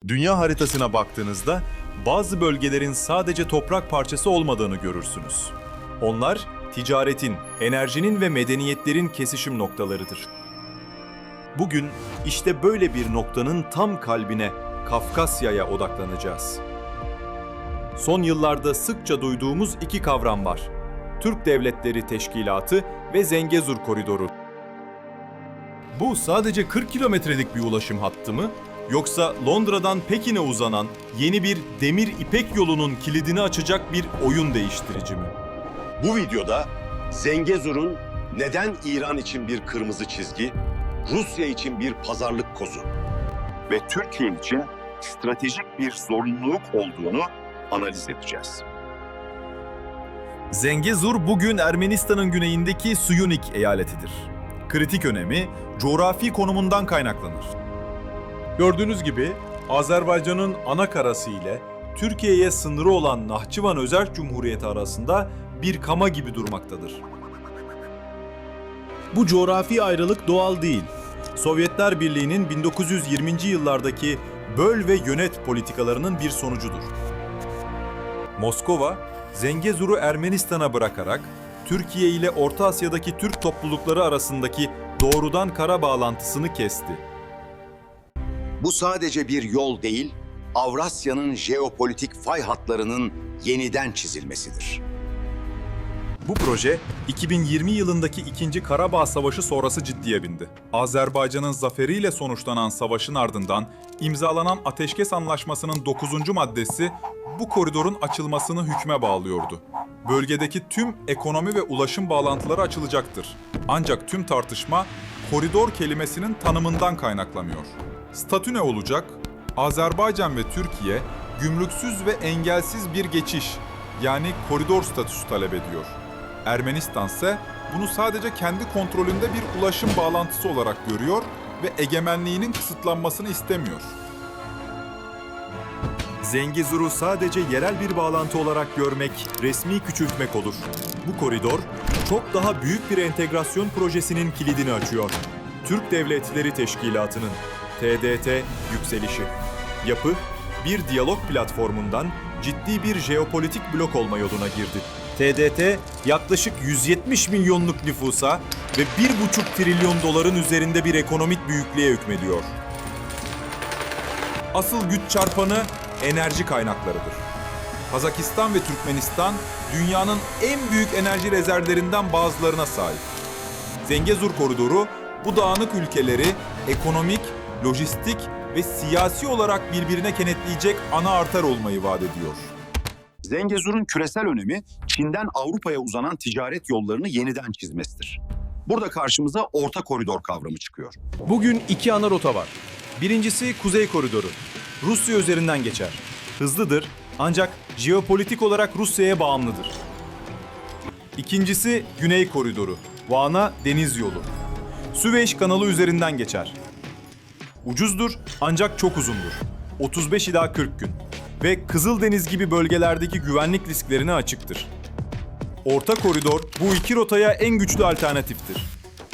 Dünya haritasına baktığınızda bazı bölgelerin sadece toprak parçası olmadığını görürsünüz. Onlar ticaretin, enerjinin ve medeniyetlerin kesişim noktalarıdır. Bugün işte böyle bir noktanın tam kalbine, Kafkasya'ya odaklanacağız. Son yıllarda sıkça duyduğumuz iki kavram var. Türk Devletleri Teşkilatı ve Zengezur Koridoru. Bu sadece 40 kilometrelik bir ulaşım hattı mı? Yoksa Londra'dan Pekin'e uzanan yeni bir demir ipek yolunun kilidini açacak bir oyun değiştirici mi? Bu videoda Zengezur'un neden İran için bir kırmızı çizgi, Rusya için bir pazarlık kozu ve Türkiye için stratejik bir zorunluluk olduğunu analiz edeceğiz. Zengezur bugün Ermenistan'ın güneyindeki Suyunik eyaletidir. Kritik önemi coğrafi konumundan kaynaklanır. Gördüğünüz gibi Azerbaycan'ın ana karası ile Türkiye'ye sınırı olan Nahçıvan Özerk Cumhuriyeti arasında bir kama gibi durmaktadır. Bu coğrafi ayrılık doğal değil. Sovyetler Birliği'nin 1920. yıllardaki böl ve yönet politikalarının bir sonucudur. Moskova, Zengezur'u Ermenistan'a bırakarak Türkiye ile Orta Asya'daki Türk toplulukları arasındaki doğrudan kara bağlantısını kesti. Bu sadece bir yol değil, Avrasya'nın jeopolitik fay hatlarının yeniden çizilmesidir. Bu proje 2020 yılındaki 2. Karabağ Savaşı sonrası ciddiye bindi. Azerbaycan'ın zaferiyle sonuçlanan savaşın ardından imzalanan Ateşkes Anlaşması'nın 9. maddesi bu koridorun açılmasını hükme bağlıyordu. Bölgedeki tüm ekonomi ve ulaşım bağlantıları açılacaktır. Ancak tüm tartışma koridor kelimesinin tanımından kaynaklanıyor. Statü ne olacak? Azerbaycan ve Türkiye gümrüksüz ve engelsiz bir geçiş, yani koridor statüsü talep ediyor. Ermenistan ise bunu sadece kendi kontrolünde bir ulaşım bağlantısı olarak görüyor ve egemenliğinin kısıtlanmasını istemiyor. Zengezur'u sadece yerel bir bağlantı olarak görmek, resmi küçültmek olur. Bu koridor, çok daha büyük bir entegrasyon projesinin kilidini açıyor. Türk Devletleri Teşkilatı'nın, TDT, yükselişi. Yapı, bir diyalog platformundan ciddi bir jeopolitik blok olma yoluna girdi. TDT, yaklaşık 170 milyonluk nüfusa ve 1,5 trilyon doların üzerinde bir ekonomik büyüklüğe hükmediyor. Asıl güç çarpanı enerji kaynaklarıdır. Kazakistan ve Türkmenistan, dünyanın en büyük enerji rezervlerinden bazılarına sahip. Zengezur Koridoru, bu dağınık ülkeleri ekonomik, lojistik ve siyasi olarak birbirine kenetleyecek ana arter olmayı vaat ediyor. Zengezur'un küresel önemi, Çin'den Avrupa'ya uzanan ticaret yollarını yeniden çizmesidir. Burada karşımıza orta koridor kavramı çıkıyor. Bugün iki ana rota var. Birincisi Kuzey Koridoru. Rusya üzerinden geçer. Hızlıdır ancak jeopolitik olarak Rusya'ya bağımlıdır. İkincisi Güney Koridoru. Van'a deniz yolu. Süveyş kanalı üzerinden geçer. Ucuzdur ancak çok uzundur. 35 ila 40 gün. Ve Kızıldeniz gibi bölgelerdeki güvenlik risklerine açıktır. Orta koridor bu iki rotaya en güçlü alternatiftir.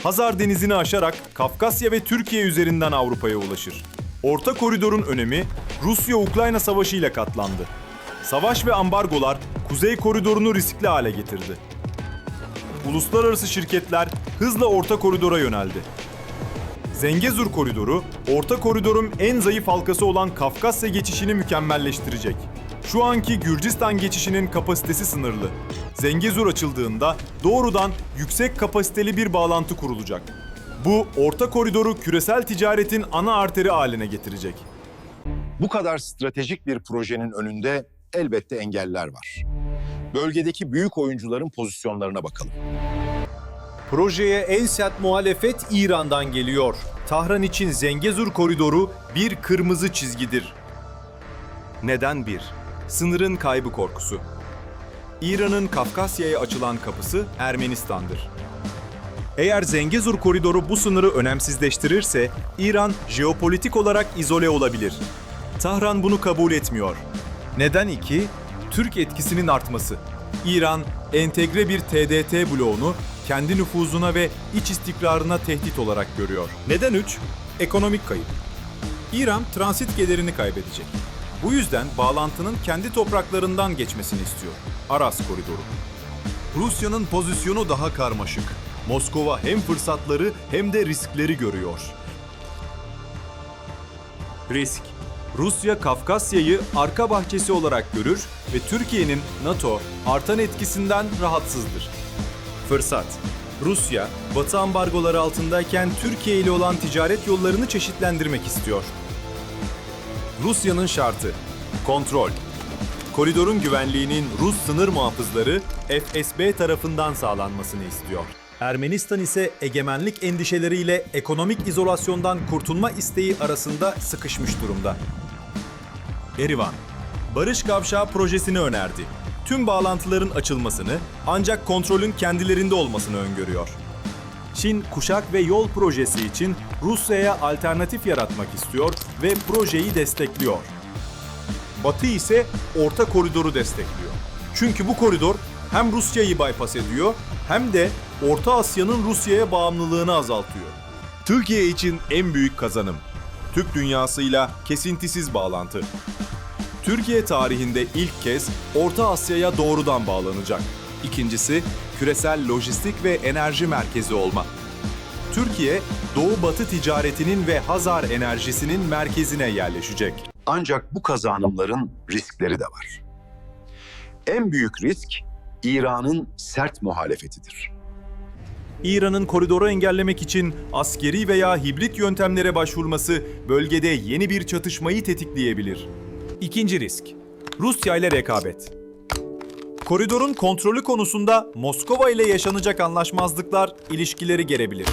Hazar Denizi'ni aşarak Kafkasya ve Türkiye üzerinden Avrupa'ya ulaşır. Orta koridorun önemi Rusya-Ukrayna Savaşı ile katlandı. Savaş ve ambargolar Kuzey koridorunu riskli hale getirdi. Uluslararası şirketler hızla orta koridora yöneldi. Zengezur Koridoru, orta koridorun en zayıf halkası olan Kafkasya geçişini mükemmelleştirecek. Şu anki Gürcistan geçişinin kapasitesi sınırlı. Zengezur açıldığında doğrudan yüksek kapasiteli bir bağlantı kurulacak. Bu, orta koridoru küresel ticaretin ana arteri haline getirecek. Bu kadar stratejik bir projenin önünde elbette engeller var. Bölgedeki büyük oyuncuların pozisyonlarına bakalım. Projeye en sert muhalefet İran'dan geliyor. Tahran için Zengezur Koridoru bir kırmızı çizgidir. Neden bir? Sınırın kaybı korkusu. İran'ın Kafkasya'ya açılan kapısı Ermenistan'dır. Eğer Zengezur Koridoru bu sınırı önemsizleştirirse, İran jeopolitik olarak izole olabilir. Tahran bunu kabul etmiyor. Neden 2? Türk etkisinin artması. İran, entegre bir TDT bloğunu kendi nüfuzuna ve iç istikrarına tehdit olarak görüyor. Neden 3? Ekonomik kayıp. İran transit gelirini kaybedecek. Bu yüzden bağlantının kendi topraklarından geçmesini istiyor. Aras Koridoru. Rusya'nın pozisyonu daha karmaşık. Moskova hem fırsatları hem de riskleri görüyor. Risk. Rusya Kafkasya'yı arka bahçesi olarak görür ve Türkiye'nin NATO artan etkisinden rahatsızdır. Fırsat. Rusya, Batı ambargoları altındayken Türkiye ile olan ticaret yollarını çeşitlendirmek istiyor. Rusya'nın şartı. Kontrol. Koridorun güvenliğinin Rus sınır muhafızları FSB tarafından sağlanmasını istiyor. Ermenistan ise egemenlik endişeleriyle ekonomik izolasyondan kurtulma isteği arasında sıkışmış durumda. Erivan, Barış Kavşağı projesini önerdi. Tüm bağlantıların açılmasını ancak kontrolün kendilerinde olmasını öngörüyor. Çin, Kuşak ve Yol projesi için Rusya'ya alternatif yaratmak istiyor ve projeyi destekliyor. Batı ise Orta Koridor'u destekliyor. Çünkü bu koridor hem Rusya'yı bypass ediyor hem de Orta Asya'nın Rusya'ya bağımlılığını azaltıyor. Türkiye için en büyük kazanım. Türk dünyasıyla kesintisiz bağlantı. Türkiye tarihinde ilk kez Orta Asya'ya doğrudan bağlanacak. İkincisi, küresel lojistik ve enerji merkezi olma. Türkiye, Doğu-Batı ticaretinin ve Hazar enerjisinin merkezine yerleşecek. Ancak bu kazanımların riskleri de var. En büyük risk İran'ın sert muhalefetidir. İran'ın koridoru engellemek için askeri veya hibrit yöntemlere başvurması bölgede yeni bir çatışmayı tetikleyebilir. İkinci risk, Rusya ile rekabet. Koridorun kontrolü konusunda Moskova ile yaşanacak anlaşmazlıklar ilişkileri gerebilir.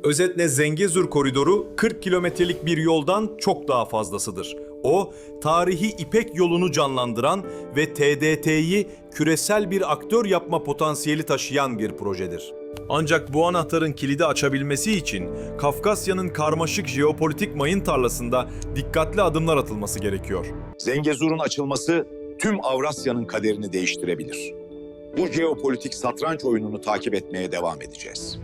Özetle Zengezur koridoru 40 kilometrelik bir yoldan çok daha fazlasıdır. O, tarihi İpek yolunu canlandıran ve TDT'yi küresel bir aktör yapma potansiyeli taşıyan bir projedir. Ancak bu anahtarın kilidi açabilmesi için Kafkasya'nın karmaşık jeopolitik mayın tarlasında dikkatli adımlar atılması gerekiyor. Zengezur'un açılması tüm Avrasya'nın kaderini değiştirebilir. Bu jeopolitik satranç oyununu takip etmeye devam edeceğiz.